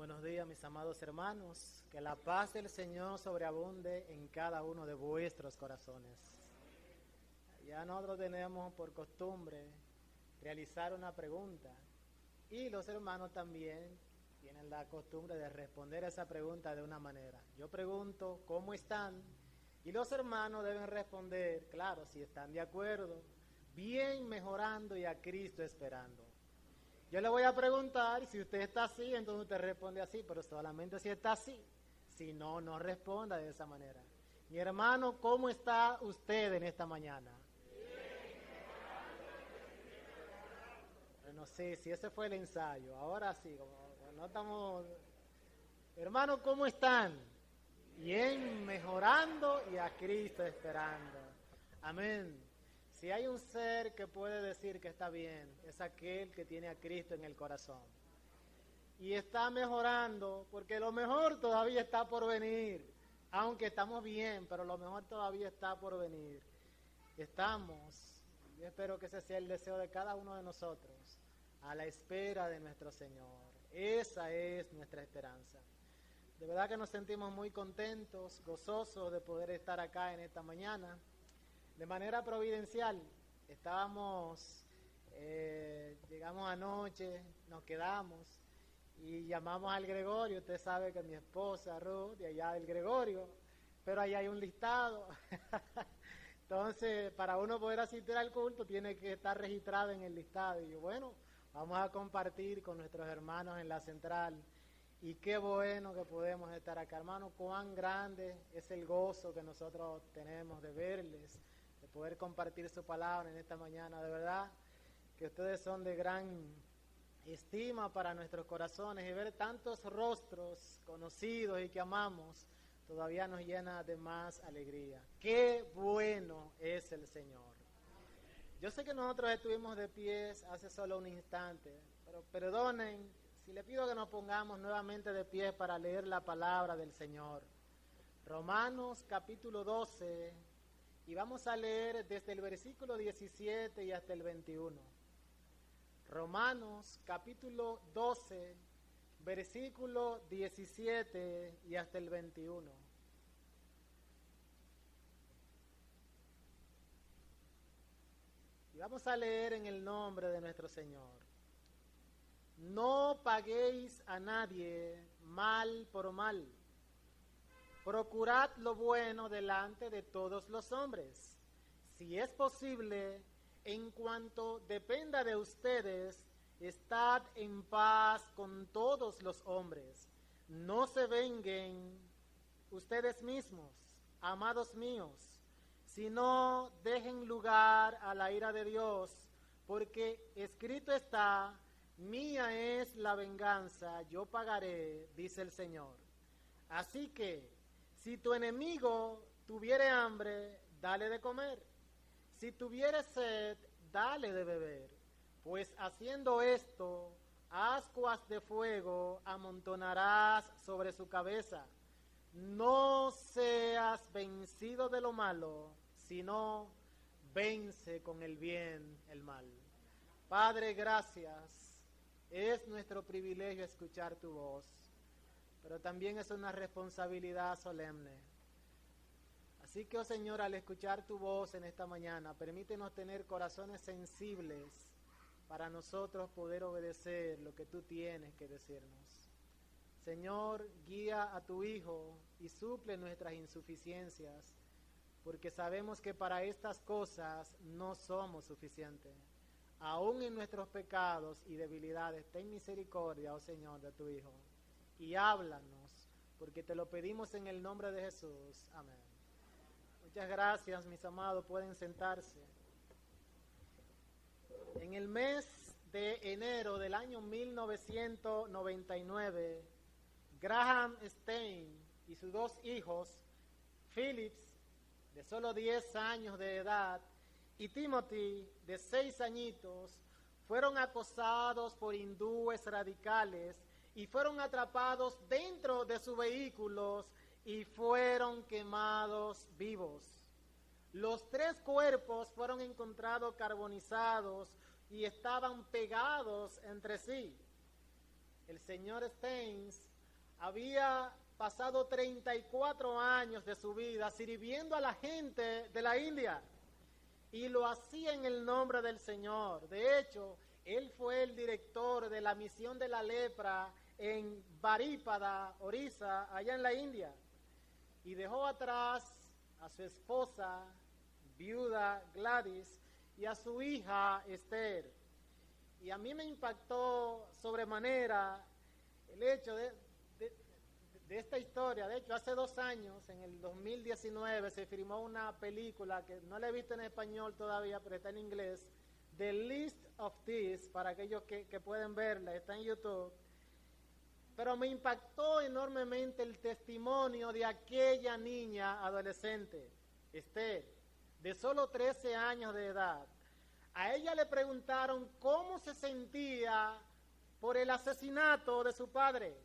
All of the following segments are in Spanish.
Buenos días, mis amados hermanos. Que la paz del Señor sobreabunde en cada uno de vuestros corazones. Ya nosotros tenemos por costumbre realizar una pregunta y los hermanos también tienen la costumbre de responder a esa pregunta de una manera. Yo pregunto, ¿cómo están? Y los hermanos deben responder, claro, si están de acuerdo, bien, mejorando y a Cristo esperando. Yo le voy a preguntar, y si usted está así, entonces usted responde así, pero solamente si está así. Si no, no responda de esa manera. Mi hermano, ¿cómo está usted en esta mañana? Bueno, sí, ese fue el ensayo. Ahora sí, como no estamos... Hermano, ¿cómo están? Bien, mejorando y a Cristo esperando. Amén. Si hay un ser que puede decir que está bien, es aquel que tiene a Cristo en el corazón. Y está mejorando, porque lo mejor todavía está por venir. Aunque estamos bien, pero lo mejor todavía está por venir. Estamos, yo espero que ese sea el deseo de cada uno de nosotros, a la espera de nuestro Señor. Esa es nuestra esperanza. De verdad que nos sentimos muy contentos, gozosos de poder estar acá en esta mañana. De manera providencial, llegamos anoche, nos quedamos y llamamos al Gregorio. Usted sabe que mi esposa Ruth, de allá del Gregorio, pero allá hay un listado. Entonces, para uno poder asistir al culto, tiene que estar registrado en el listado. Y yo, bueno, vamos a compartir con nuestros hermanos en la central. Y qué bueno que podemos estar acá, hermano. Cuán grande es el gozo que nosotros tenemos de verles, de poder compartir su palabra en esta mañana. De verdad que ustedes son de gran estima para nuestros corazones, y ver tantos rostros conocidos y que amamos todavía nos llena de más alegría. Qué bueno es el Señor. Yo sé que nosotros estuvimos de pies hace solo un instante, pero perdonen si le pido que nos pongamos nuevamente de pies para leer la palabra del Señor. Romanos capítulo 12, y vamos a leer desde el versículo 17 y hasta el 21. Romanos capítulo 12, versículo 17 y hasta el 21. Y vamos a leer en el nombre de nuestro Señor. No paguéis a nadie mal por mal. Procurad lo bueno delante de todos los hombres. Si es posible, en cuanto dependa de ustedes, estad en paz con todos los hombres. No se venguen ustedes mismos, amados míos, sino dejen lugar a la ira de Dios, porque escrito está: mía es la venganza, yo pagaré, dice el Señor. Así que, si tu enemigo tuviere hambre, dale de comer. Si tuviere sed, dale de beber. Pues haciendo esto, ascuas de fuego amontonarás sobre su cabeza. No seas vencido de lo malo, sino vence con el bien el mal. Padre, gracias. Es nuestro privilegio escuchar tu voz, pero también es una responsabilidad solemne. Así que, oh Señor, al escuchar tu voz en esta mañana, permítenos tener corazones sensibles para nosotros poder obedecer lo que tú tienes que decirnos. Señor, guía a tu Hijo y suple nuestras insuficiencias, porque sabemos que para estas cosas no somos suficientes. Aún en nuestros pecados y debilidades, ten misericordia, oh Señor, de tu Hijo, y háblanos, porque te lo pedimos en el nombre de Jesús. Amén. Muchas gracias, mis amados, pueden sentarse. En el mes de enero del año 1999, Graham Stein y sus dos hijos, Phillips, de solo 10 años de edad, y Timothy, de 6 añitos, fueron acosados por hindúes radicales y fueron atrapados dentro de sus vehículos y fueron quemados vivos. Los 3 cuerpos fueron encontrados carbonizados y estaban pegados entre sí. El señor Steins había pasado 34 años de su vida sirviendo a la gente de la India y lo hacía en el nombre del Señor. De hecho, él fue el director de la misión de la lepra en Barípada, Orissa, allá en la India, y dejó atrás a su esposa, viuda Gladys, y a su hija Esther. Y a mí me impactó sobremanera el hecho de esta historia. De hecho, hace 2 años, en el 2019, se filmó una película que no la he visto en español todavía, pero está en inglés, The List of Thieves, para aquellos que pueden verla, está en YouTube. Pero me impactó enormemente el testimonio de aquella niña adolescente, Esther, de solo 13 años de edad. A ella le preguntaron cómo se sentía por el asesinato de su padre.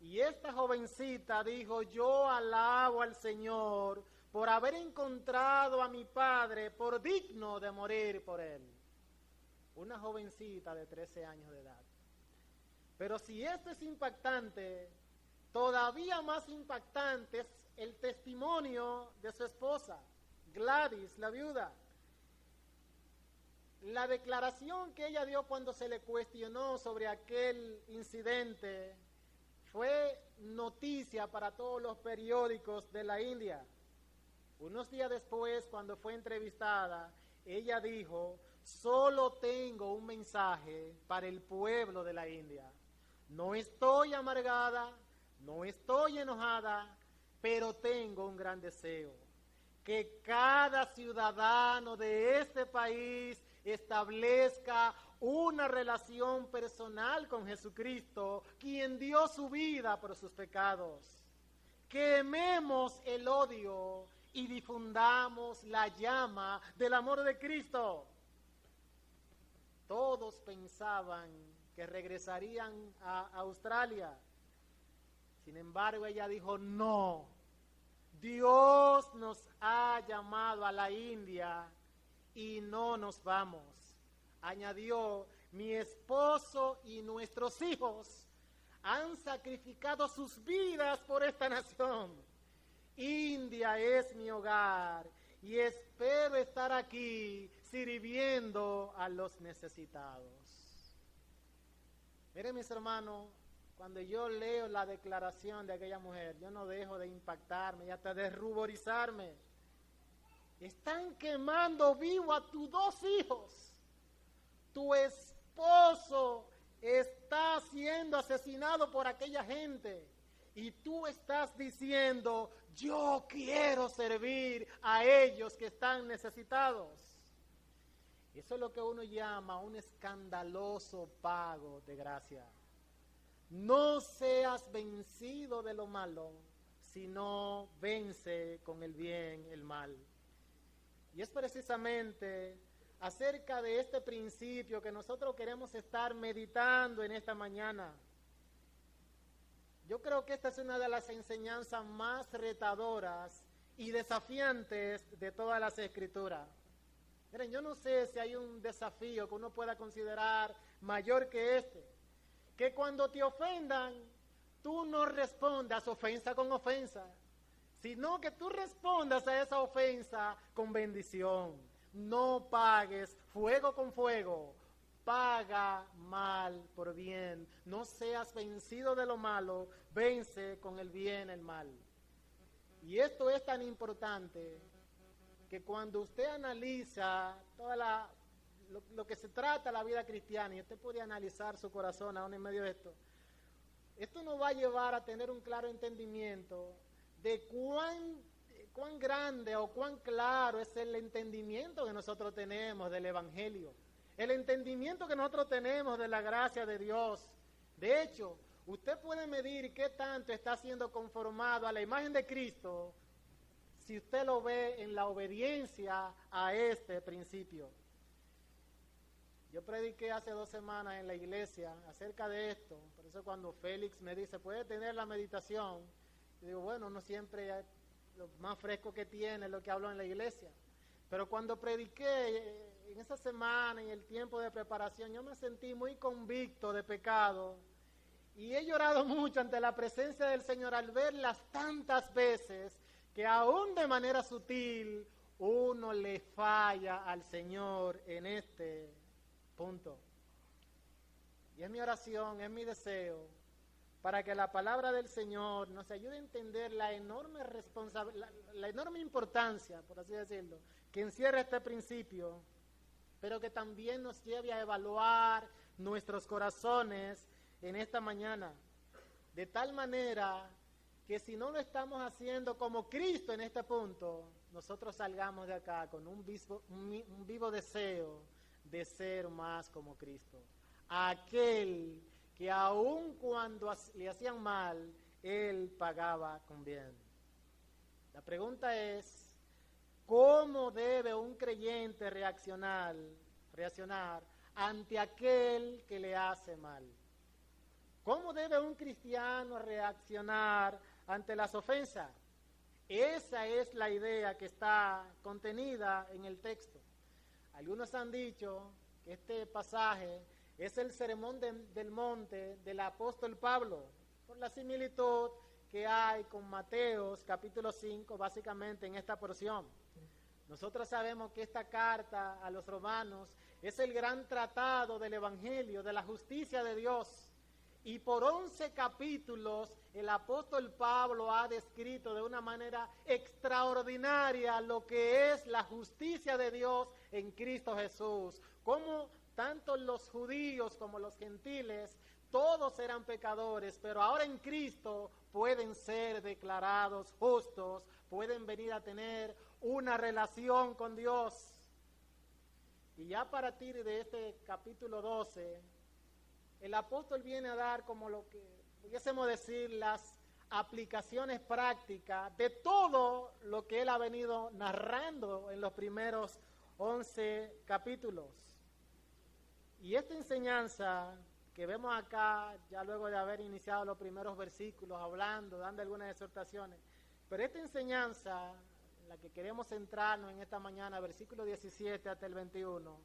Y esta jovencita dijo: yo alabo al Señor por haber encontrado a mi padre por digno de morir por él. Una jovencita de 13 años de edad. Pero si esto es impactante, todavía más impactante es el testimonio de su esposa, Gladys, la viuda. La declaración que ella dio cuando se le cuestionó sobre aquel incidente fue noticia para todos los periódicos de la India. Unos días después, cuando fue entrevistada, ella dijo: solo tengo un mensaje para el pueblo de la India. No estoy amargada, no estoy enojada, pero tengo un gran deseo: que cada ciudadano de este país establezca una relación personal con Jesucristo, quien dio su vida por sus pecados. Quememos el odio y difundamos la llama del amor de Cristo. Todos pensaban que regresarían a Australia. Sin embargo, ella dijo: no, Dios nos ha llamado a la India y no nos vamos. Añadió: mi esposo y nuestros hijos han sacrificado sus vidas por esta nación. India es mi hogar y espero estar aquí sirviendo a los necesitados. Miren, mis hermanos, cuando yo leo la declaración de aquella mujer, yo no dejo de impactarme y hasta de ruborizarme. Están quemando vivo a tus 2 hijos. Tu esposo está siendo asesinado por aquella gente. Y tú estás diciendo: yo quiero servir a ellos que están necesitados. Eso es lo que uno llama un escandaloso pago de gracia. No seas vencido de lo malo, sino vence con el bien el mal. Y es precisamente acerca de este principio que nosotros queremos estar meditando en esta mañana. Yo creo que esta es una de las enseñanzas más retadoras y desafiantes de todas las Escrituras. Miren, yo no sé si hay un desafío que uno pueda considerar mayor que este. Que cuando te ofendan, tú no respondas ofensa con ofensa, sino que tú respondas a esa ofensa con bendición. No pagues fuego con fuego, paga mal por bien. No seas vencido de lo malo, vence con el bien el mal. Y esto es tan importante que cuando usted analiza lo que se trata la vida cristiana, y usted puede analizar su corazón aún en medio de esto nos va a llevar a tener un claro entendimiento de cuán grande o cuán claro es el entendimiento que nosotros tenemos del Evangelio, el entendimiento que nosotros tenemos de la gracia de Dios. De hecho, usted puede medir qué tanto está siendo conformado a la imagen de Cristo si usted lo ve en la obediencia a este principio. Yo prediqué hace 2 semanas en la iglesia acerca de esto. Por eso cuando Félix me dice: ¿puede tener la meditación? Yo digo: bueno, no siempre lo más fresco que tiene es lo que hablo en la iglesia. Pero cuando prediqué en esa semana, en el tiempo de preparación, yo me sentí muy convicto de pecado Y he llorado mucho ante la presencia del Señor al verlas tantas veces que aún de manera sutil uno le falla al Señor en este punto. Y es mi oración, es mi deseo, para que la palabra del Señor nos ayude a entender la enorme la enorme importancia, por así decirlo, que encierra este principio, pero que también nos lleve a evaluar nuestros corazones en esta mañana, de tal manera que si no lo estamos haciendo como Cristo en este punto, nosotros salgamos de acá con un vivo deseo de ser más como Cristo. Aquel que aun cuando le hacían mal, Él pagaba con bien. La pregunta es, ¿cómo debe un creyente reaccionar ante aquel que le hace mal? ¿Cómo debe un cristiano reaccionar ante las ofensas? Esa es la idea que está contenida en el texto. Algunos han dicho que este pasaje es el sermón del monte del apóstol Pablo, por la similitud que hay con Mateos capítulo 5, básicamente en esta porción. Nosotros sabemos que esta carta a los romanos es el gran tratado del evangelio, de la justicia de Dios. Y por 11 capítulos el apóstol Pablo ha descrito de una manera extraordinaria lo que es la justicia de Dios en Cristo Jesús. Cómo tanto los judíos como los gentiles, todos eran pecadores, pero ahora en Cristo pueden ser declarados justos, pueden venir a tener una relación con Dios. Y ya a partir de este capítulo 12, el apóstol viene a dar como lo que pudiésemos decir las aplicaciones prácticas de todo lo que él ha venido narrando en los primeros 11 capítulos. Y esta enseñanza que vemos acá, ya luego de haber iniciado los primeros versículos, hablando, dando algunas exhortaciones, pero esta enseñanza, en la que queremos centrarnos en esta mañana, versículo 17 hasta el 21,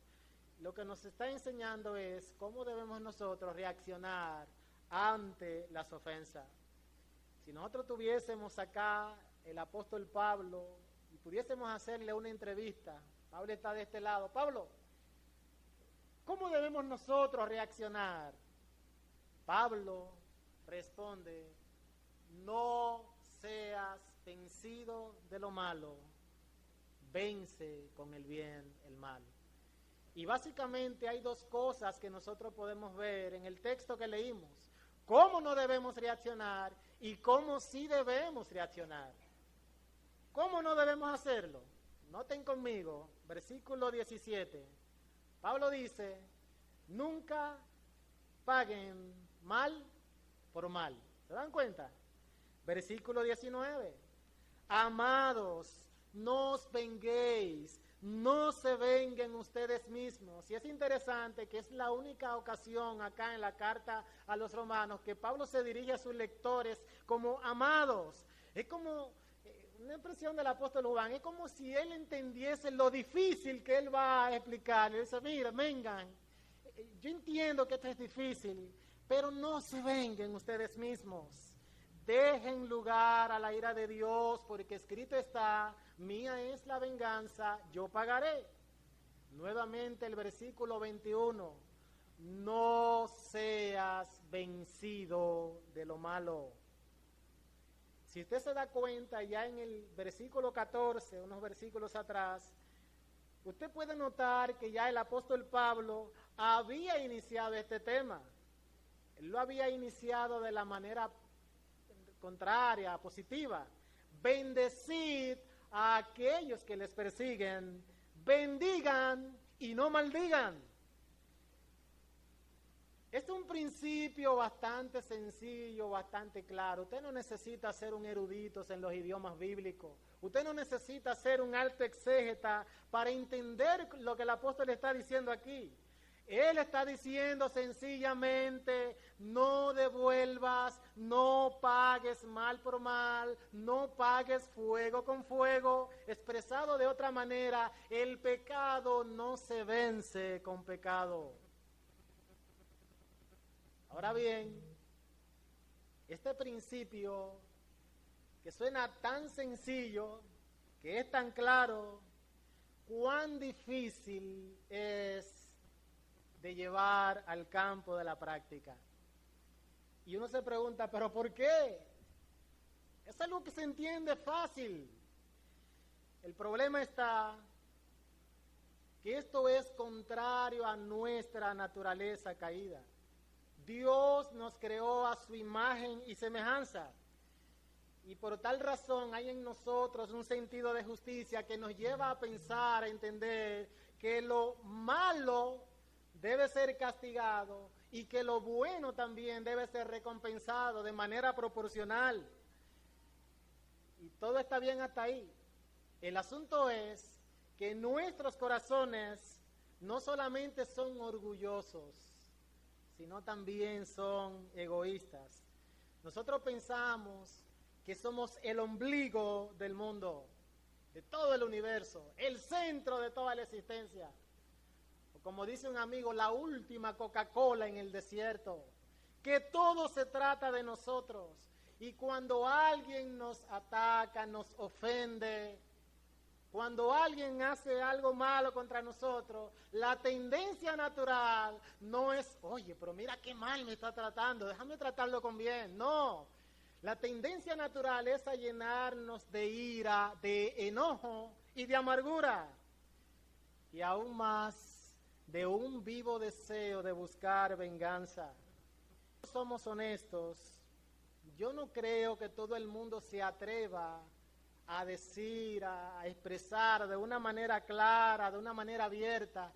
lo que nos está enseñando es cómo debemos nosotros reaccionar ante las ofensas. Si nosotros tuviésemos acá el apóstol Pablo y pudiésemos hacerle una entrevista, Pablo está de este lado, Pablo, ¿cómo debemos nosotros reaccionar? Pablo responde, no seas vencido de lo malo, vence con el bien el mal. Y básicamente hay dos cosas que nosotros podemos ver en el texto que leímos. Cómo no debemos reaccionar y cómo sí debemos reaccionar. ¿Cómo no debemos hacerlo? Noten conmigo, versículo 17. Pablo dice, nunca paguen mal por mal. ¿Se dan cuenta? Versículo 19. Amados, no os venguéis, no se venguen ustedes mismos. Y es interesante que es la única ocasión acá en la carta a los romanos que Pablo se dirige a sus lectores como amados. Es como una expresión del apóstol Juan, es como si él entendiese lo difícil que él va a explicar. Él dice, mira, vengan, yo entiendo que esto es difícil, pero no se venguen ustedes mismos. Dejen lugar a la ira de Dios, porque escrito está, mía es la venganza, yo pagaré. Nuevamente el versículo 21, no seas vencido de lo malo. Si usted se da cuenta, ya en el versículo 14, unos versículos atrás, usted puede notar que ya el apóstol Pablo había iniciado este tema. Él lo había iniciado de la manera contraria, positiva. Bendecid a aquellos que les persiguen, bendigan y no maldigan. Este es un principio bastante sencillo, bastante claro. Usted no necesita ser un erudito en los idiomas bíblicos. Usted no necesita ser un alto exégeta para entender lo que el apóstol está diciendo aquí. Él está diciendo sencillamente, no devuelvas, no pagues mal por mal, no pagues fuego con fuego. Expresado de otra manera, el pecado no se vence con pecado. Ahora bien, Este principio que suena tan sencillo, que es tan claro, cuán difícil es de llevar al campo de la práctica. Y uno se pregunta, ¿pero por qué? Es algo que se entiende fácil. El problema está que esto es contrario a nuestra naturaleza caída. Dios nos creó a su imagen y semejanza. Y por tal razón hay en nosotros un sentido de justicia que nos lleva a pensar, a entender que lo malo debe ser castigado y que lo bueno también debe ser recompensado de manera proporcional. Y todo está bien hasta ahí. El asunto es que nuestros corazones no solamente son orgullosos, sino también son egoístas. Nosotros pensamos que somos el ombligo del mundo, de todo el universo, el centro de toda la existencia. O como dice un amigo, la última Coca-Cola en el desierto, que todo se trata de nosotros. Y cuando alguien nos ataca, nos ofende, cuando alguien hace algo malo contra nosotros, la tendencia natural no es, oye, pero mira qué mal me está tratando, déjame tratarlo con bien. No, la tendencia natural es a llenarnos de ira, de enojo y de amargura. Y aún más, de un vivo deseo de buscar venganza. Si somos honestos, yo no creo que todo el mundo se atreva a decir, a expresar de una manera clara, de una manera abierta,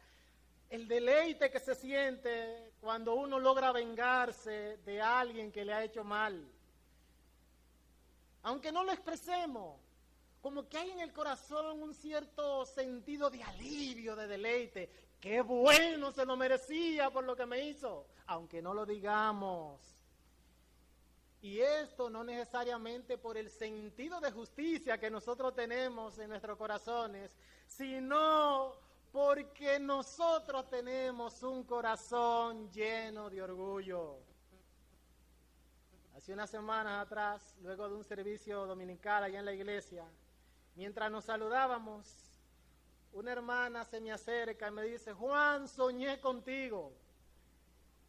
el deleite que se siente cuando uno logra vengarse de alguien que le ha hecho mal. Aunque no lo expresemos, como que hay en el corazón un cierto sentido de alivio, de deleite. ¡Qué bueno! Se lo merecía por lo que me hizo, aunque no lo digamos. Y esto no necesariamente por el sentido de justicia que nosotros tenemos en nuestros corazones, sino porque nosotros tenemos un corazón lleno de orgullo. Hace unas semanas atrás, luego de un servicio dominical allá en la iglesia, mientras nos saludábamos, una hermana se me acerca y me dice, Juan, soñé contigo.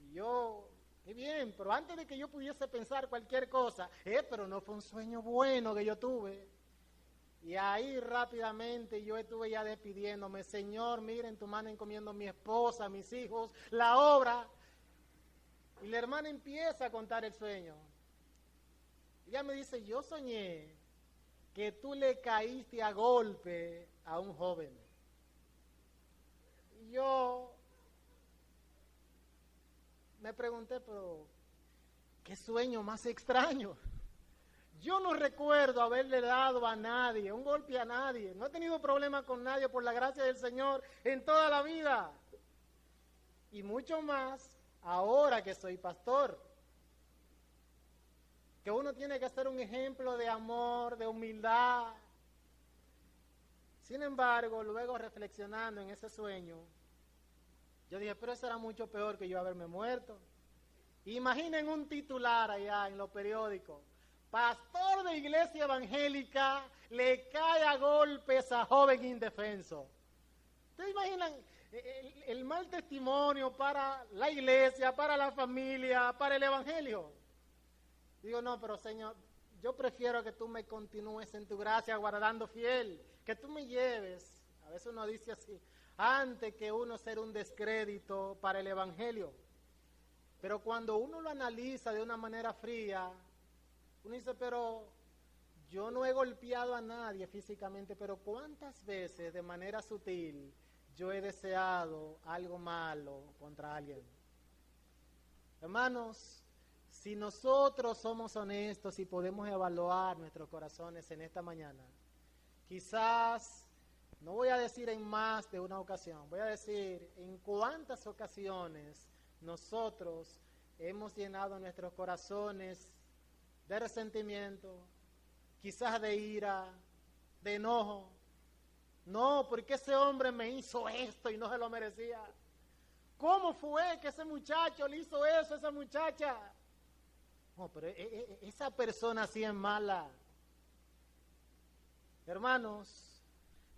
Y yo, qué bien, pero antes de que yo pudiese pensar cualquier cosa, pero no fue un sueño bueno que yo tuve. Y ahí rápidamente yo estuve ya despidiéndome, Señor, mira en tu mano encomiendo a mi esposa, a mis hijos, la obra. Y la hermana empieza a contar el sueño. Ella me dice, yo soñé que tú le caíste a golpe a un joven. Y yo me pregunté, pero qué sueño más extraño. Yo no recuerdo haberle dado a nadie, un golpe a nadie. No he tenido problema con nadie por la gracia del Señor en toda la vida. Y mucho más ahora que soy pastor. Que uno tiene que ser un ejemplo de amor, de humildad. Sin embargo, luego reflexionando en ese sueño, yo dije, pero eso era mucho peor que yo haberme muerto. Imaginen un titular allá en los periódicos. Pastor de iglesia evangélica le cae a golpes a joven indefenso. ¿Ustedes imaginan el mal testimonio para la iglesia, para la familia, para el evangelio? Digo, no, pero Señor, yo prefiero que tú me continúes en tu gracia guardando fiel, que tú me lleves, a veces uno dice así, antes que uno ser un descrédito para el evangelio. Pero cuando uno lo analiza de una manera fría, uno dice, pero yo no he golpeado a nadie físicamente, pero ¿cuántas veces de manera sutil yo he deseado algo malo contra alguien? Hermanos, si nosotros somos honestos y podemos evaluar nuestros corazones en esta mañana, quizás, no voy a decir en más de una ocasión, voy a decir en cuántas ocasiones nosotros hemos llenado nuestros corazones de resentimiento, quizás de ira, de enojo. No, porque ese hombre me hizo esto y no se lo merecía. ¿Cómo fue que ese muchacho le hizo eso a esa muchacha? No, pero esa persona sí es mala. Hermanos,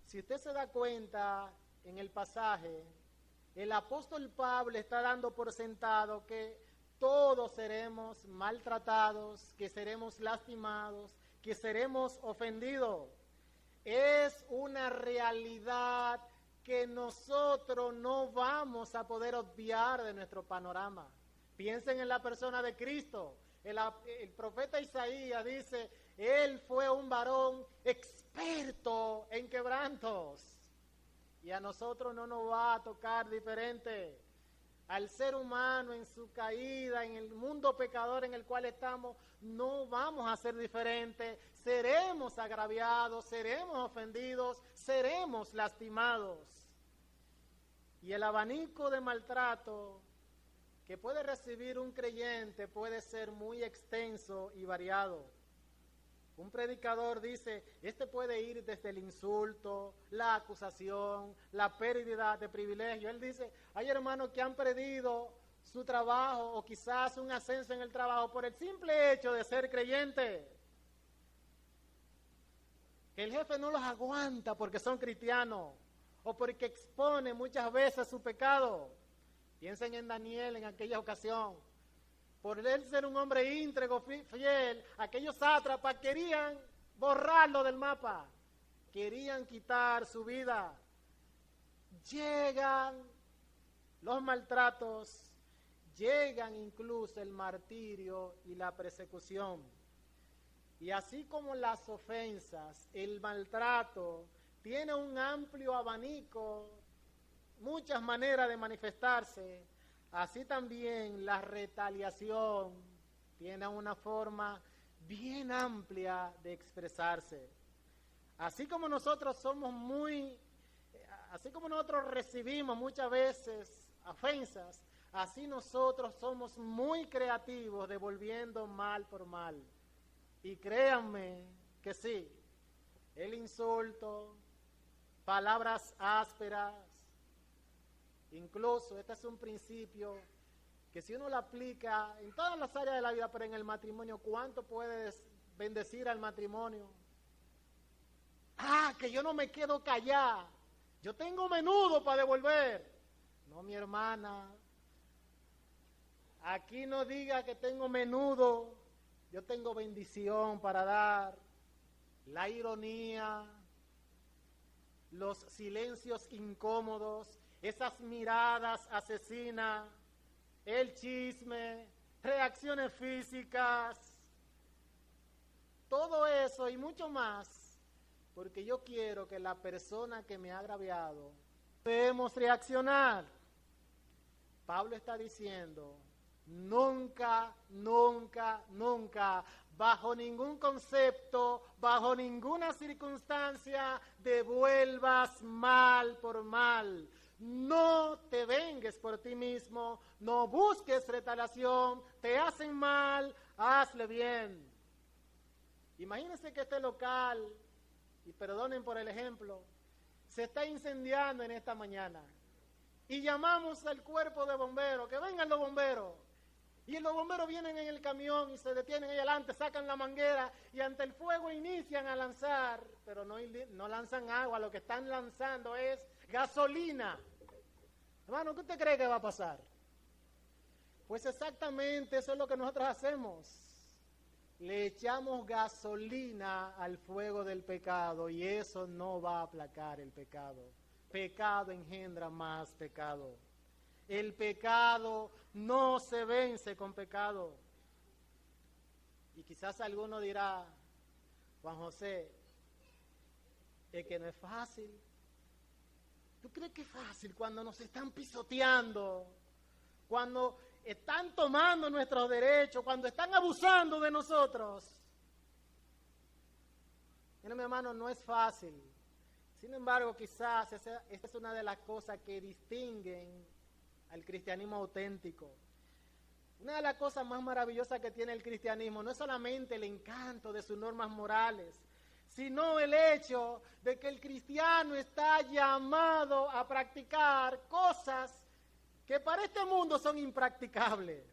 si usted se da cuenta en el pasaje, el apóstol Pablo está dando por sentado que todos seremos maltratados, que seremos lastimados, que seremos ofendidos. Es una realidad que nosotros no vamos a poder obviar de nuestro panorama. Piensen en la persona de Cristo. El profeta Isaías dice, él fue un varón experto en quebrantos. Y a nosotros no nos va a tocar diferente. Al ser humano en su caída, en el mundo pecador en el cual estamos, no vamos a ser diferentes. Seremos agraviados, seremos ofendidos, seremos lastimados. Y el abanico de maltrato que puede recibir un creyente puede ser muy extenso y variado. Un predicador dice, puede ir desde el insulto, la acusación, la pérdida de privilegio. Él dice, hay hermanos que han perdido su trabajo o quizás un ascenso en el trabajo por el simple hecho de ser creyente. Que el jefe no los aguanta porque son cristianos o porque expone muchas veces su pecado. Piensen en Daniel en aquella ocasión. Por él ser un hombre íntegro, fiel, aquellos sátrapas querían borrarlo del mapa, querían quitar su vida. Llegan los maltratos, llegan incluso el martirio y la persecución. Y así como las ofensas, el maltrato tiene un amplio abanico, muchas maneras de manifestarse, así también la retaliación tiene una forma bien amplia de expresarse. Así como nosotros recibimos muchas veces ofensas, así nosotros somos muy creativos devolviendo mal por mal. Y créanme que sí, el insulto, palabras ásperas, incluso este es un principio que si uno lo aplica en todas las áreas de la vida, pero en el matrimonio, ¿cuánto puede bendecir al matrimonio? Que yo no me quedo callada, yo tengo menudo para devolver. No, mi hermana, aquí no diga que tengo menudo, yo tengo bendición para dar. La ironía, los silencios incómodos, esas miradas asesinas, el chisme, reacciones físicas, todo eso y mucho más, porque yo quiero que la persona que me ha agraviado debemos reaccionar. Pablo está diciendo, nunca, nunca, nunca, bajo ningún concepto, bajo ninguna circunstancia, devuelvas mal por mal. No te vengues por ti mismo, no busques retaliación, te hacen mal, hazle bien. Imagínense que este local, y perdonen por el ejemplo, se está incendiando en esta mañana y llamamos al cuerpo de bomberos, que vengan los bomberos. Y los bomberos vienen en el camión y se detienen ahí adelante, sacan la manguera y ante el fuego inician a lanzar, pero no lanzan agua, lo que están lanzando es gasolina. Hermano, ¿qué usted cree que va a pasar? Pues exactamente eso es lo que nosotros hacemos. Le echamos gasolina al fuego del pecado y eso no va a aplacar el pecado. Pecado engendra más pecado. El pecado no se vence con pecado. Y quizás alguno dirá, Juan José, es que no es fácil. ¿Tú crees que es fácil cuando nos están pisoteando? Cuando están tomando nuestros derechos, cuando están abusando de nosotros. Mira, mi hermano, no es fácil. Sin embargo, quizás esta es una de las cosas que distinguen al cristianismo auténtico. Una de las cosas más maravillosas que tiene el cristianismo no es solamente el encanto de sus normas morales, sino el hecho de que el cristiano está llamado a practicar cosas que para este mundo son impracticables.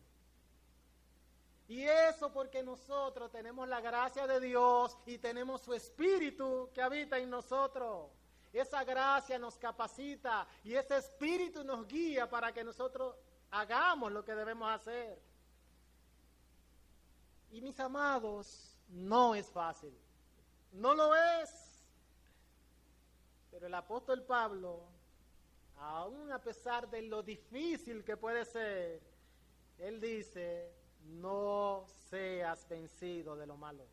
Y eso porque nosotros tenemos la gracia de Dios y tenemos su Espíritu que habita en nosotros. Esa gracia nos capacita y ese Espíritu nos guía para que nosotros hagamos lo que debemos hacer. Y mis amados, no es fácil. No lo es. Pero el apóstol Pablo, aún a pesar de lo difícil que puede ser, él dice, no seas vencido de lo malo.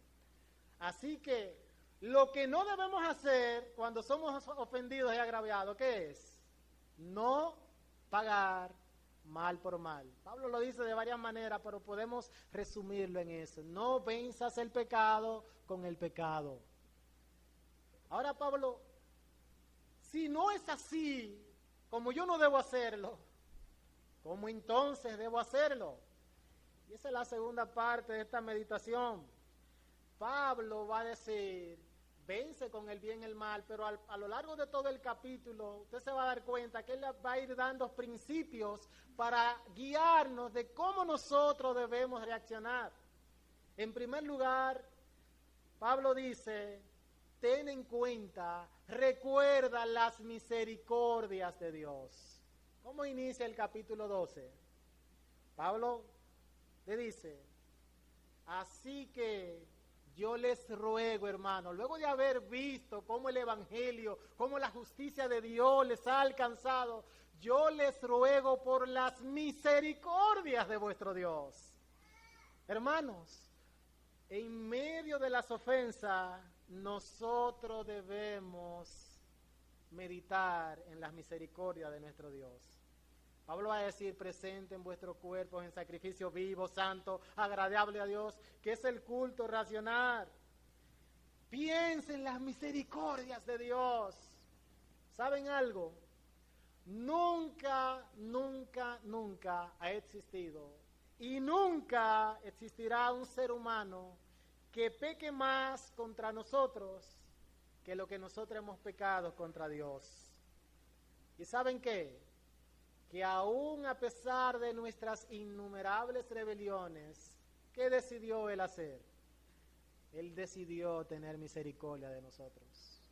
Así que lo que no debemos hacer cuando somos ofendidos y agraviados, ¿qué es? No pagar mal por mal. Pablo lo dice de varias maneras, pero podemos resumirlo en eso. No venzas el pecado con el pecado. Ahora, Pablo, si no es así, como yo no debo hacerlo, ¿cómo entonces debo hacerlo? Y esa es la segunda parte de esta meditación. Pablo va a decir, vence con el bien y el mal, pero a lo largo de todo el capítulo, usted se va a dar cuenta que él va a ir dando principios para guiarnos de cómo nosotros debemos reaccionar. En primer lugar, Pablo dice, ten en cuenta, recuerda las misericordias de Dios. ¿Cómo inicia el capítulo 12? Pablo le dice, así que yo les ruego, hermano, luego de haber visto cómo el Evangelio, cómo la justicia de Dios les ha alcanzado, yo les ruego por las misericordias de vuestro Dios. Hermanos, en medio de las ofensas, nosotros debemos meditar en las misericordias de nuestro Dios. Pablo va a decir, presenten vuestros cuerpos en sacrificio vivo, santo, agradable a Dios, que es el culto racional. Piensen en las misericordias de Dios. ¿Saben algo? Nunca ha existido y nunca existirá un ser humano que peque más contra nosotros que lo que nosotros hemos pecado contra Dios. ¿Y saben qué? Que aún a pesar de nuestras innumerables rebeliones, ¿qué decidió Él hacer? Él decidió tener misericordia de nosotros.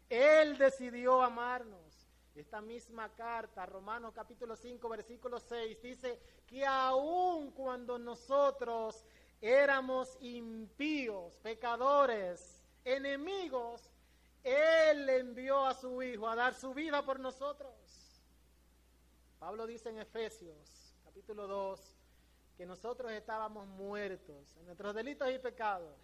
Él decidió amarnos. Esta misma carta, Romanos capítulo 5, versículo 6, dice que aún cuando nosotros éramos impíos, pecadores, enemigos, Él envió a su Hijo a dar su vida por nosotros. Pablo dice en Efesios, capítulo 2, que nosotros estábamos muertos en nuestros delitos y pecados,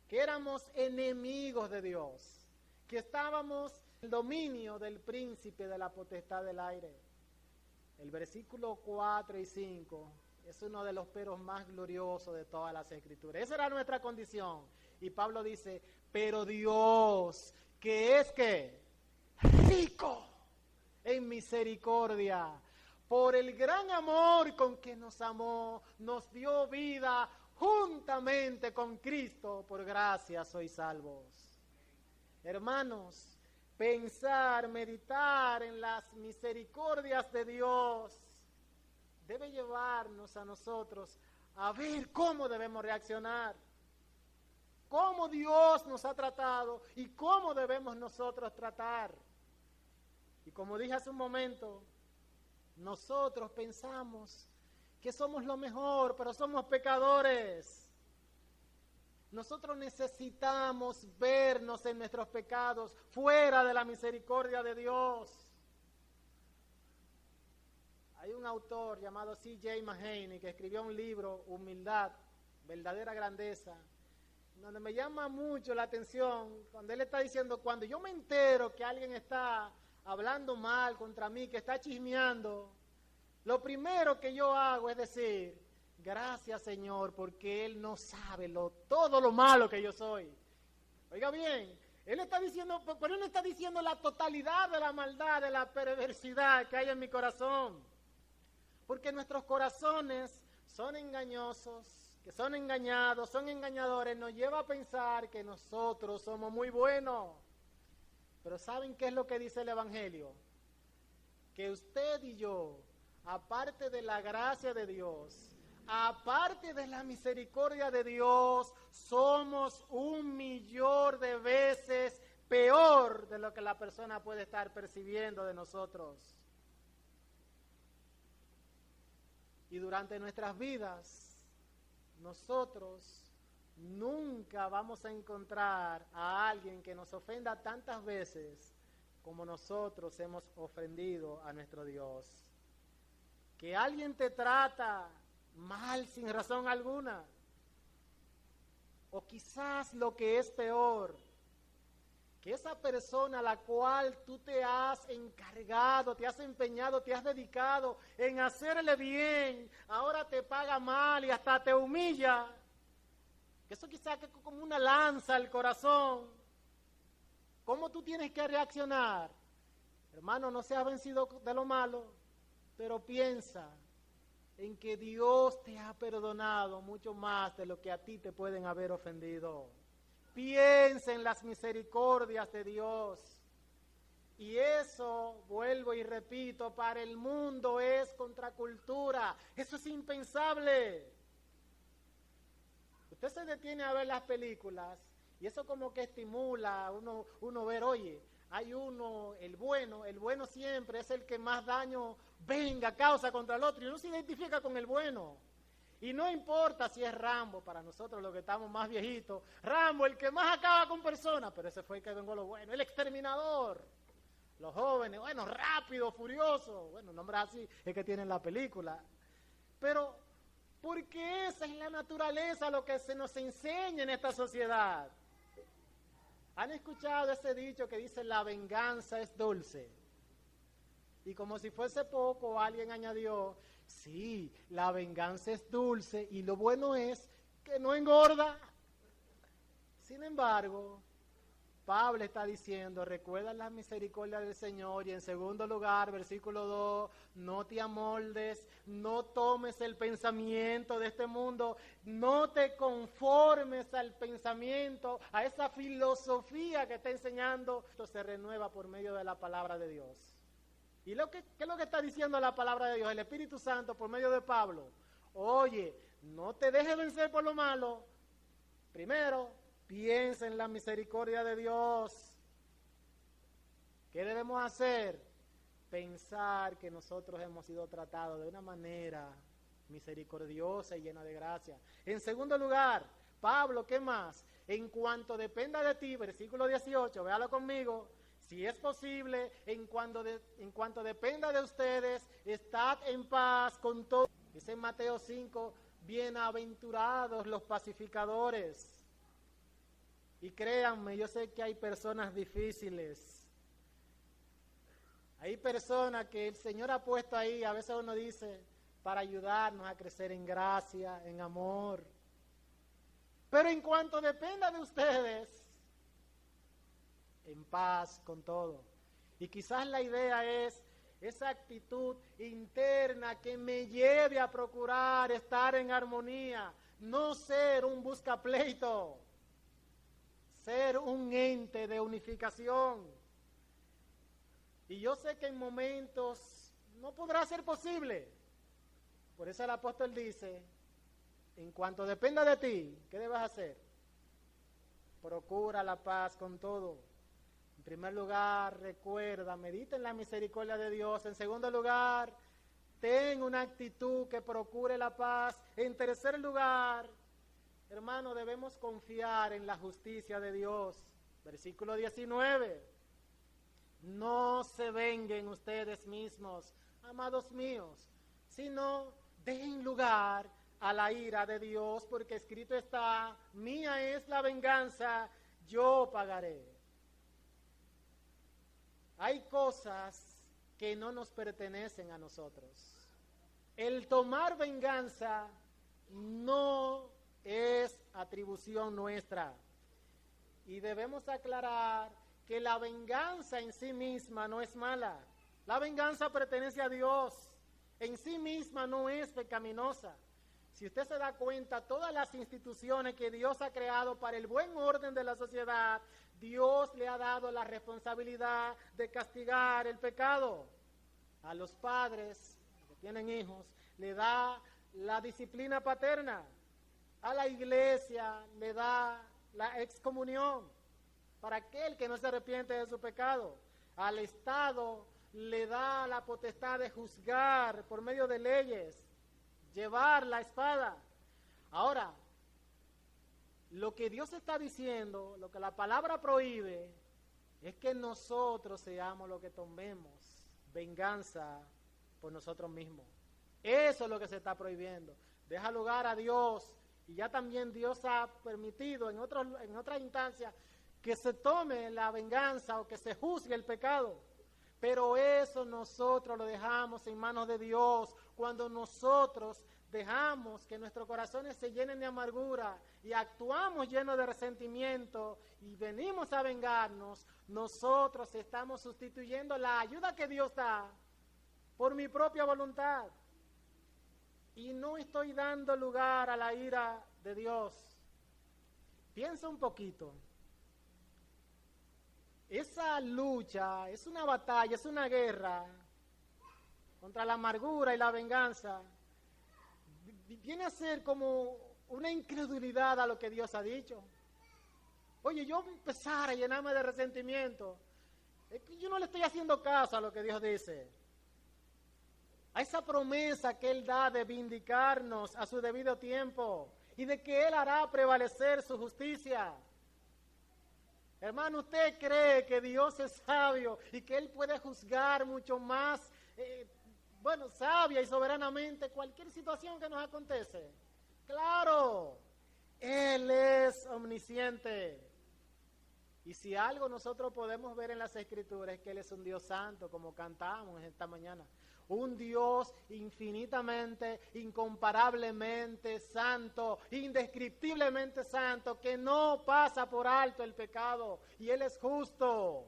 que éramos enemigos de Dios, que estábamos en el dominio del príncipe de la potestad del aire. El versículo 4 y 5 es uno de los peros más gloriosos de todas las Escrituras. Esa era nuestra condición. Y Pablo dice, pero Dios, que es que rico en misericordia, por el gran amor con que nos amó, nos dio vida juntamente con Cristo, por gracia sois salvos. Hermanos, pensar, meditar en las misericordias de Dios debe llevarnos a nosotros a ver cómo debemos reaccionar, cómo Dios nos ha tratado y cómo debemos nosotros tratar. Y como dije hace un momento, nosotros pensamos que somos lo mejor, pero somos pecadores. Nosotros necesitamos vernos en nuestros pecados fuera de la misericordia de Dios. Hay un autor llamado C.J. Mahaney que escribió un libro, Humildad, Verdadera Grandeza, donde me llama mucho la atención cuando él está diciendo, cuando yo me entero que alguien está hablando mal contra mí, que está chismeando, lo primero que yo hago es decir, gracias Señor, porque Él no sabe todo lo malo que yo soy. Oiga bien, Él está diciendo, pero Él no está diciendo la totalidad de la maldad, de la perversidad que hay en mi corazón. Porque nuestros corazones son engañosos, que son engañados, son engañadores, nos lleva a pensar que nosotros somos muy buenos. Pero ¿saben qué es lo que dice el Evangelio? Que usted y yo, aparte de la gracia de Dios, aparte de la misericordia de Dios, somos 1.000.000 de veces peor de lo que la persona puede estar percibiendo de nosotros. Y durante nuestras vidas, nosotros nunca vamos a encontrar a alguien que nos ofenda tantas veces como nosotros hemos ofendido a nuestro Dios. Que alguien te trata mal sin razón alguna, o quizás lo que es peor, que esa persona a la cual tú te has encargado, te has empeñado, te has dedicado en hacerle bien, ahora te paga mal y hasta te humilla, que eso quizás que como una lanza al corazón. ¿Cómo tú tienes que reaccionar? Hermano, no seas vencido de lo malo, pero piensa en que Dios te ha perdonado mucho más de lo que a ti te pueden haber ofendido. Piensa en las misericordias de Dios. Y eso, vuelvo y repito, para el mundo es contracultura. Eso es impensable. Usted se detiene a ver las películas y eso como que estimula a uno ver, oye, hay uno, el bueno siempre es el que más daño causa contra el otro, y uno se identifica con el bueno. Y no importa si es Rambo, para nosotros los que estamos más viejitos, Rambo, el que más acaba con personas, pero ese fue el que vengó lo bueno, el exterminador. Los jóvenes, bueno, rápido, furioso, bueno, nombres así es que tienen la película. Pero, porque esa es la naturaleza, lo que se nos enseña en esta sociedad. ¿Han escuchado ese dicho que dice la venganza es dulce? Y como si fuese poco, alguien añadió, sí, la venganza es dulce y lo bueno es que no engorda. Sin embargo, Pablo está diciendo, recuerda la misericordia del Señor, y en segundo lugar, versículo 2, no te amoldes, no tomes el pensamiento de este mundo, no te conformes al pensamiento, a esa filosofía que está enseñando. Esto se renueva por medio de la palabra de Dios. ¿Y qué es lo que está diciendo la palabra de Dios? El Espíritu Santo por medio de Pablo. Oye, no te dejes vencer por lo malo. Primero, piensa en la misericordia de Dios. ¿Qué debemos hacer? Pensar que nosotros hemos sido tratados de una manera misericordiosa y llena de gracia. En segundo lugar, Pablo, ¿qué más? En cuanto dependa de ti, versículo 18, véalo conmigo. Si es posible, en cuanto dependa de ustedes, estad en paz con todos. Dice en Mateo 5, bienaventurados los pacificadores. Y créanme, yo sé que hay personas difíciles. Hay personas que el Señor ha puesto ahí, a veces uno dice, para ayudarnos a crecer en gracia, en amor. Pero en cuanto dependa de ustedes, en paz con todo. Y quizás la idea es esa actitud interna que me lleve a procurar estar en armonía, no ser un buscapleito, ser un ente de unificación. Y yo sé que en momentos no podrá ser posible. Por eso el apóstol dice, en cuanto dependa de ti, ¿qué debes hacer? Procura la paz con todo. En primer lugar, recuerda, medita en la misericordia de Dios. En segundo lugar, ten una actitud que procure la paz. En tercer lugar, hermano, debemos confiar en la justicia de Dios. Versículo 19. No se venguen ustedes mismos, amados míos, sino den lugar a la ira de Dios, porque escrito está, mía es la venganza, yo pagaré. Hay cosas que no nos pertenecen a nosotros. El tomar venganza no es atribución nuestra. Y debemos aclarar que la venganza en sí misma no es mala. La venganza pertenece a Dios. En sí misma no es pecaminosa. Si usted se da cuenta, todas las instituciones que Dios ha creado para el buen orden de la sociedad, Dios le ha dado la responsabilidad de castigar el pecado. A los padres que tienen hijos, le da la disciplina paterna. A la iglesia le da la excomunión para aquel que no se arrepiente de su pecado. Al Estado le da la potestad de juzgar por medio de leyes, llevar la espada. Ahora, lo que Dios está diciendo, lo que la palabra prohíbe, es que nosotros seamos los que tomemos venganza por nosotros mismos. Eso es lo que se está prohibiendo. Deja lugar a Dios, y ya también Dios ha permitido en otras instancias que se tome la venganza o que se juzgue el pecado. Pero eso nosotros lo dejamos en manos de Dios cuando nosotros dejamos que nuestros corazones se llenen de amargura y actuamos llenos de resentimiento y venimos a vengarnos. Nosotros estamos sustituyendo la ayuda que Dios da por mi propia voluntad. Y no estoy dando lugar a la ira de Dios. Piensa un poquito. Esa lucha es una batalla, es una guerra contra la amargura y la venganza. Viene a ser como una incredulidad a lo que Dios ha dicho. Oye, yo empezar a llenarme de resentimiento. Es que yo no le estoy haciendo caso a lo que Dios dice. A esa promesa que Él da de vindicarnos a su debido tiempo y de que Él hará prevalecer su justicia. Hermano, ¿usted cree que Dios es sabio y que Él puede juzgar mucho más, sabia y soberanamente cualquier situación que nos acontece? Claro, Él es omnisciente. Y si algo nosotros podemos ver en las Escrituras es que Él es un Dios santo, como cantamos esta mañana. Un Dios infinitamente, incomparablemente santo, indescriptiblemente santo, que no pasa por alto el pecado, y Él es justo.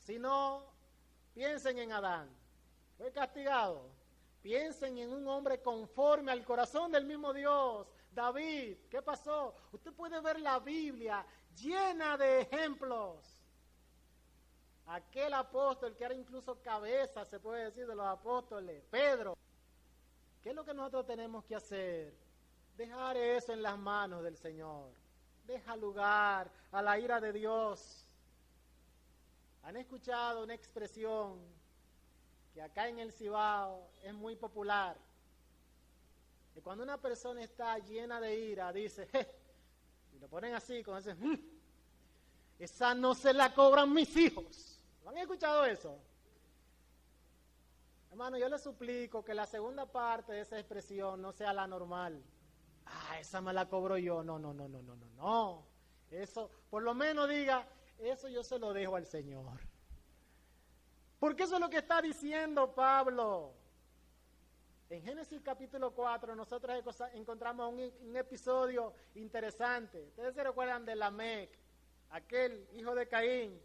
Si no, piensen en Adán, fue castigado. Piensen en un hombre conforme al corazón del mismo Dios, David. ¿Qué pasó? Usted puede ver la Biblia llena de ejemplos. Aquel apóstol que era incluso cabeza, se puede decir, de los apóstoles, Pedro. ¿Qué es lo que nosotros tenemos que hacer? Dejar eso en las manos del Señor. Deja lugar a la ira de Dios. ¿Han escuchado una expresión que acá en el Cibao es muy popular? Que cuando una persona está llena de ira, dice, y lo ponen así, con ese, esa no se la cobran mis hijos. ¿Han escuchado eso? Hermano, yo les suplico que la segunda parte de esa expresión no sea la normal. Esa me la cobro yo. No. Eso, por lo menos diga, eso yo se lo dejo al Señor. Porque eso es lo que está diciendo Pablo. En Génesis capítulo 4 nosotros encontramos un episodio interesante. Ustedes se recuerdan de Lamec, aquel hijo de Caín.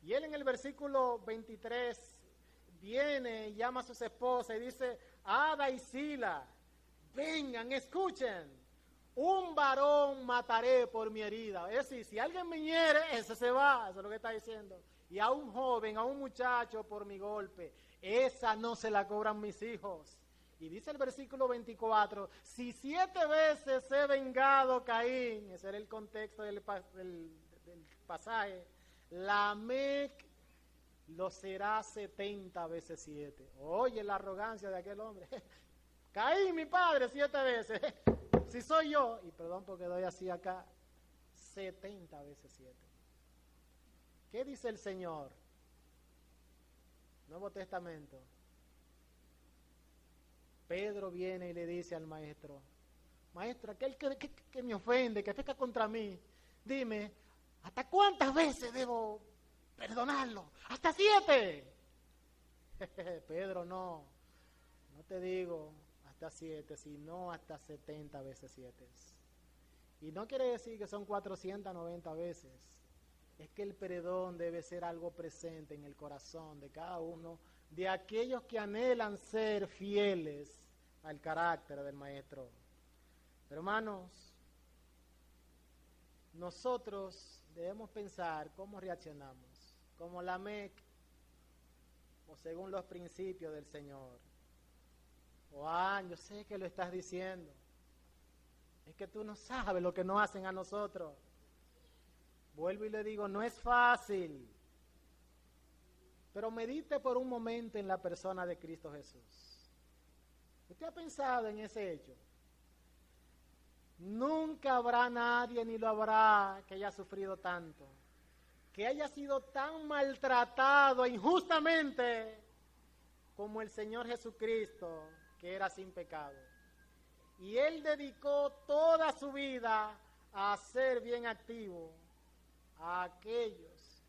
Y él en el versículo 23 viene y llama a sus esposas y dice, Ada y Sila, vengan, escuchen, un varón mataré por mi herida. Es decir, si alguien me hiere, ese se va, eso es lo que está diciendo. Y a un joven, a un muchacho por mi golpe, esa no se la cobran mis hijos. Y dice el versículo 24, si 7 veces he vengado Caín, ese era el contexto del pasaje, Lamec lo será 70 veces 7. Oye la arrogancia de aquel hombre. Caín, mi padre, 7 veces. Si soy yo, y perdón porque doy así acá, 70 veces 7. ¿Qué dice el Señor? Nuevo Testamento. Pedro viene y le dice al maestro, maestro, aquel que me ofende, que peca contra mí, dime, ¿hasta cuántas veces debo perdonarlo? ¡Hasta 7! Pedro, no te digo hasta 7, sino hasta 70 veces 7. Y no quiere decir que son 490 veces. Es que el perdón debe ser algo presente en el corazón de cada uno de aquellos que anhelan ser fieles al carácter del Maestro. Hermanos, nosotros debemos pensar cómo reaccionamos, como Lamec o según los principios del Señor. Juan, yo sé que lo estás diciendo. Es que tú no sabes lo que nos hacen a nosotros. Vuelvo y le digo, no es fácil. Pero medite por un momento en la persona de Cristo Jesús. ¿Usted ha pensado en ese hecho? Nunca habrá nadie, ni lo habrá, que haya sufrido tanto, que haya sido tan maltratado injustamente como el Señor Jesucristo, que era sin pecado. Y Él dedicó toda su vida a ser bien activo a aquellos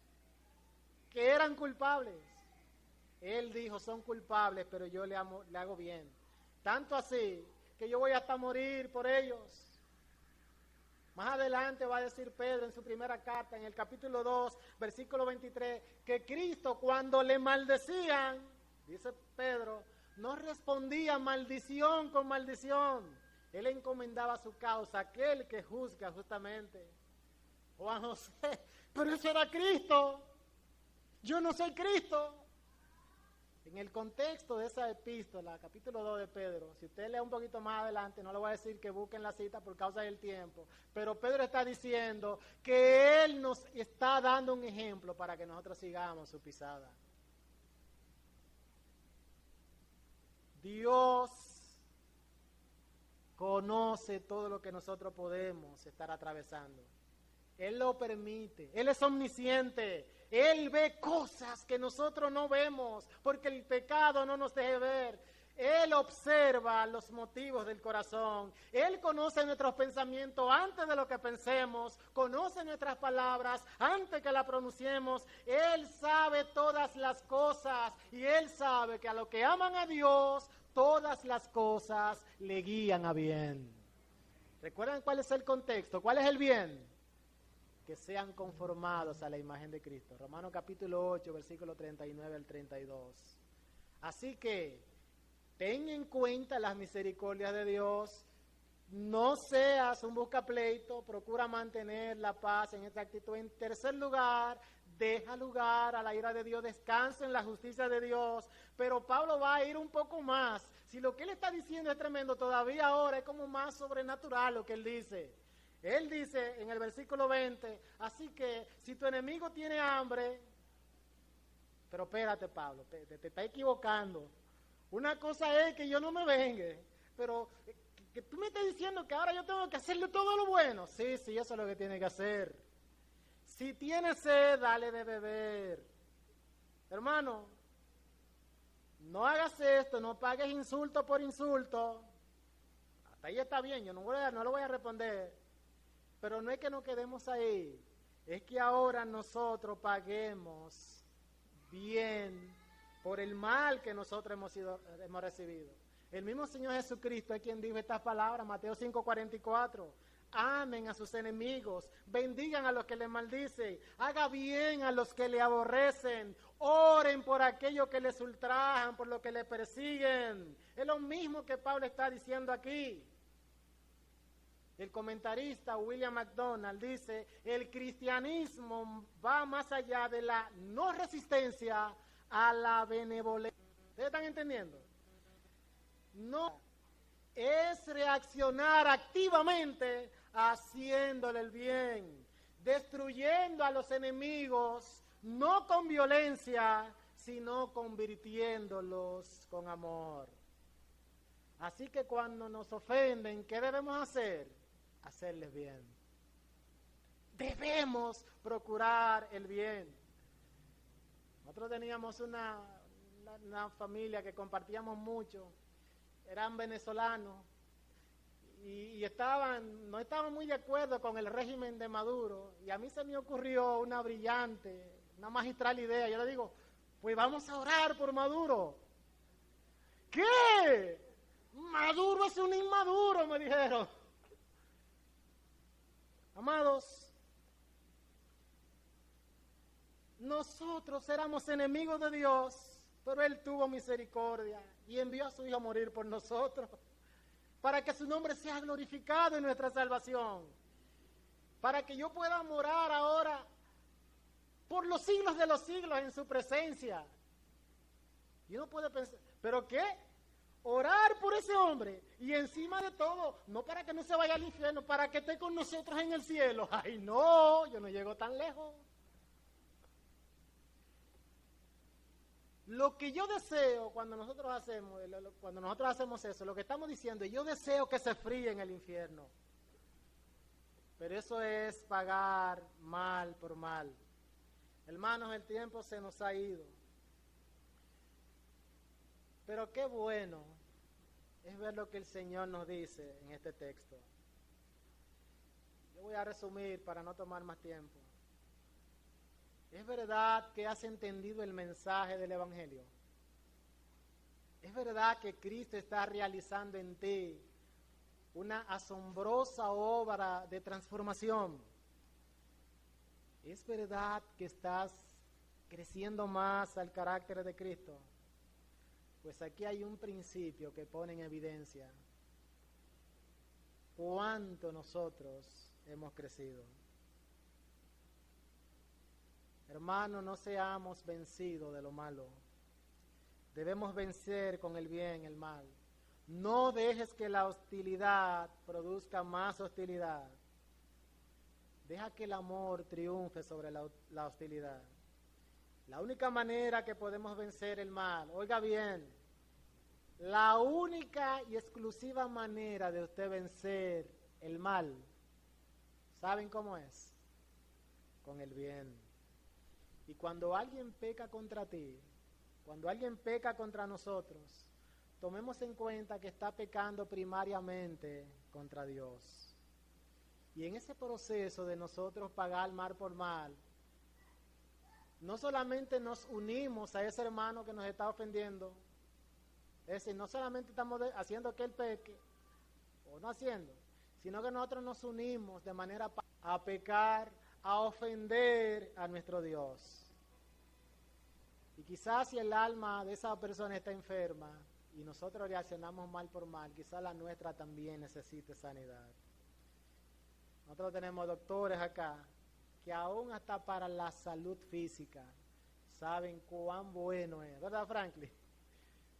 que eran culpables. Él dijo, son culpables, pero yo le hago bien. Tanto así, que yo voy hasta morir por ellos. Más adelante va a decir Pedro en su primera carta, en el capítulo 2, versículo 23, que Cristo cuando le maldecían, dice Pedro, no respondía maldición con maldición. Él encomendaba su causa a aquel que juzga justamente. Juan José, pero eso era Cristo. Yo no soy Cristo. En el contexto de esa epístola, capítulo 2 de Pedro, si usted lee un poquito más adelante, no le voy a decir que busquen la cita por causa del tiempo, pero Pedro está diciendo que Él nos está dando un ejemplo para que nosotros sigamos su pisada. Dios conoce todo lo que nosotros podemos estar atravesando. Él lo permite, Él es omnisciente, Él ve cosas que nosotros no vemos porque el pecado no nos deja ver. Él observa los motivos del corazón, Él conoce nuestros pensamientos antes de lo que pensemos, conoce nuestras palabras antes que las pronunciemos. Él sabe todas las cosas y Él sabe que a los que aman a Dios, todas las cosas le guían a bien. ¿Recuerdan cuál es el contexto? ¿Cuál es el bien? Que sean conformados a la imagen de Cristo. Romanos capítulo 8, versículo 39 al 32. Así que ten en cuenta las misericordias de Dios. No seas un buscapleito, procura mantener la paz en esta actitud. En tercer lugar, deja lugar a la ira de Dios, descansa en la justicia de Dios. Pero Pablo va a ir un poco más. Si lo que él está diciendo es tremendo, todavía ahora es como más sobrenatural lo que él dice. Él dice en el versículo 20, así que si tu enemigo tiene hambre, pero espérate Pablo, te está equivocando. Una cosa es que yo no me vengue, pero que tú me estás diciendo que ahora yo tengo que hacerle todo lo bueno. Sí, eso es lo que tiene que hacer. Si tiene sed, dale de beber. Hermano, no hagas esto, no pagues insulto por insulto. Hasta ahí está bien, yo no lo voy a responder. Pero no es que nos quedemos ahí, es que ahora nosotros paguemos bien por el mal que nosotros hemos recibido. El mismo Señor Jesucristo es quien dijo estas palabras, Mateo 5:44. Amen a sus enemigos, bendigan a los que les maldicen, haga bien a los que le aborrecen, oren por aquellos que les ultrajan, por los que les persiguen. Es lo mismo que Pablo está diciendo aquí. El comentarista William MacDonald dice, el cristianismo va más allá de la no resistencia a la benevolencia. ¿Ustedes están entendiendo? No, es reaccionar activamente haciéndole el bien, destruyendo a los enemigos, no con violencia, sino convirtiéndolos con amor. Así que cuando nos ofenden, ¿qué debemos hacer? Hacerles bien. Debemos procurar el bien. Nosotros teníamos una familia que compartíamos mucho, eran venezolanos y no estaban muy de acuerdo con el régimen de Maduro, y a mí se me ocurrió una brillante, una magistral idea. Yo le digo, pues vamos a orar por Maduro. ¿Qué? Maduro es un inmaduro, me dijeron. Amados, nosotros éramos enemigos de Dios, pero Él tuvo misericordia y envió a su Hijo a morir por nosotros, para que su nombre sea glorificado en nuestra salvación, para que yo pueda morar ahora por los siglos de los siglos en su presencia. Y uno puede pensar, ¿pero qué? Orar por ese hombre y encima de todo, no para que no se vaya al infierno, para que esté con nosotros en el cielo. Ay, no, yo no llego tan lejos. Lo que yo deseo cuando nosotros hacemos eso, lo que estamos diciendo, yo deseo que se fríe en el infierno. Pero eso es pagar mal por mal. Hermanos, el tiempo se nos ha ido. Pero qué bueno es ver lo que el Señor nos dice en este texto. Yo voy a resumir para no tomar más tiempo. ¿Es verdad que has entendido el mensaje del Evangelio? ¿Es verdad que Cristo está realizando en ti una asombrosa obra de transformación? ¿Es verdad que estás creciendo más al carácter de Cristo? Pues aquí hay un principio que pone en evidencia cuánto nosotros hemos crecido. Hermano, no seamos vencidos de lo malo. Debemos vencer con el bien el mal. No dejes que la hostilidad produzca más hostilidad. Deja que el amor triunfe sobre la hostilidad. La única manera que podemos vencer el mal, oiga bien, la única y exclusiva manera de usted vencer el mal, ¿saben cómo es? Con el bien. Y cuando alguien peca contra ti, cuando alguien peca contra nosotros, tomemos en cuenta que está pecando primariamente contra Dios. Y en ese proceso de nosotros pagar mal por mal, no solamente nos unimos a ese hermano que nos está ofendiendo, es decir, no solamente estamos haciendo que él peque, o no haciendo, sino que nosotros nos unimos de manera a pecar, a ofender a nuestro Dios. Y quizás si el alma de esa persona está enferma y nosotros reaccionamos mal por mal, quizás la nuestra también necesite sanidad. Nosotros tenemos doctores acá que aún hasta para la salud física saben cuán bueno es, ¿verdad, Franklin?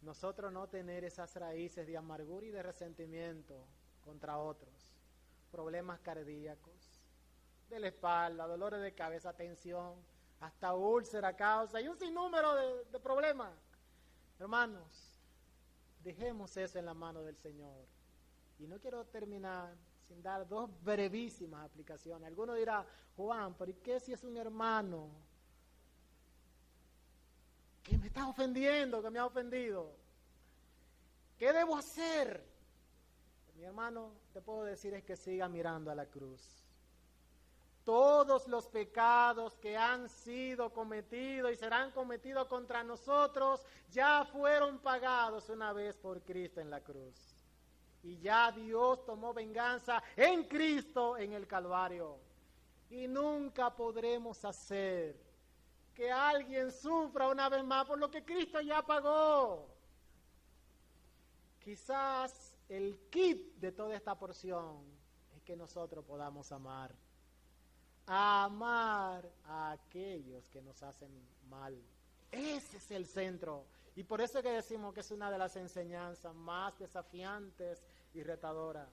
Nosotros no tener esas raíces de amargura y de resentimiento contra otros, problemas cardíacos, de la espalda, dolores de cabeza, tensión, hasta úlcera causa y un sinnúmero de problemas. Hermanos, dejemos eso en la mano del Señor. Y no quiero terminar sin dar dos brevísimas aplicaciones. Alguno dirá, Juan, ¿pero qué si es un hermano que me está ofendiendo, que me ha ofendido? ¿Qué debo hacer? Mi hermano, te puedo decir es que siga mirando a la cruz. Todos los pecados que han sido cometidos y serán cometidos contra nosotros ya fueron pagados una vez por Cristo en la cruz. Y ya Dios tomó venganza en Cristo en el Calvario. Y nunca podremos hacer que alguien sufra una vez más por lo que Cristo ya pagó. Quizás el kit de toda esta porción es que nosotros podamos amar. Amar a aquellos que nos hacen mal. Ese es el centro. Y por eso es que decimos que es una de las enseñanzas más desafiantes y retadoras.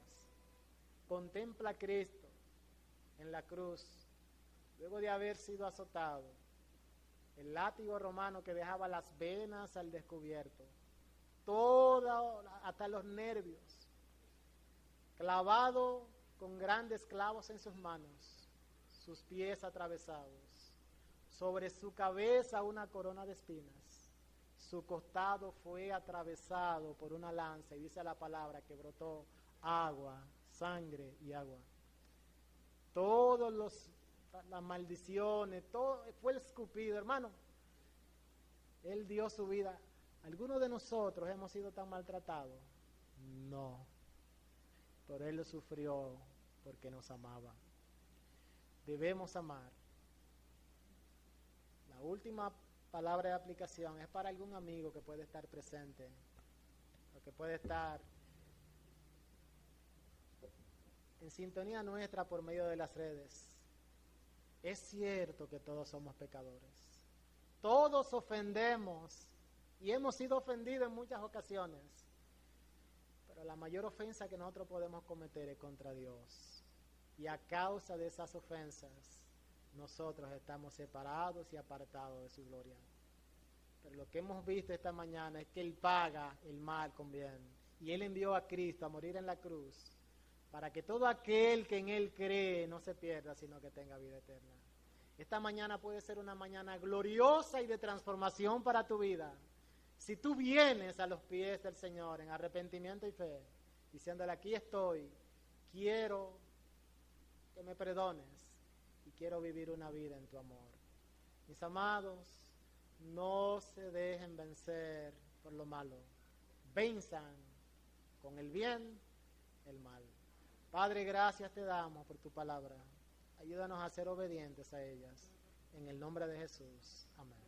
Contempla a Cristo en la cruz, luego de haber sido azotado. El látigo romano que dejaba las venas al descubierto. Todo, hasta los nervios. Clavado con grandes clavos en sus manos. Sus pies atravesados, sobre su cabeza una corona de espinas, su costado fue atravesado por una lanza y dice la palabra que brotó agua, sangre y agua. Todas las maldiciones, todo fue escupido, hermano. Él dio su vida. ¿Algunos de nosotros hemos sido tan maltratados? No, pero Él lo sufrió porque nos amaba. Debemos amar. La última palabra de aplicación es para algún amigo que puede estar presente o que puede estar en sintonía nuestra por medio de las redes. Es cierto que todos somos pecadores. Todos ofendemos y hemos sido ofendidos en muchas ocasiones. Pero la mayor ofensa que nosotros podemos cometer es contra Dios. Y a causa de esas ofensas, nosotros estamos separados y apartados de su gloria. Pero lo que hemos visto esta mañana es que Él paga el mal con bien. Y Él envió a Cristo a morir en la cruz para que todo aquel que en Él cree no se pierda, sino que tenga vida eterna. Esta mañana puede ser una mañana gloriosa y de transformación para tu vida. Si tú vienes a los pies del Señor en arrepentimiento y fe, diciéndole, aquí estoy, quiero que me perdones y quiero vivir una vida en tu amor. Mis amados, no se dejen vencer por lo malo. Venzan con el bien el mal. Padre, gracias te damos por tu palabra. Ayúdanos a ser obedientes a ellas. En el nombre de Jesús. Amén.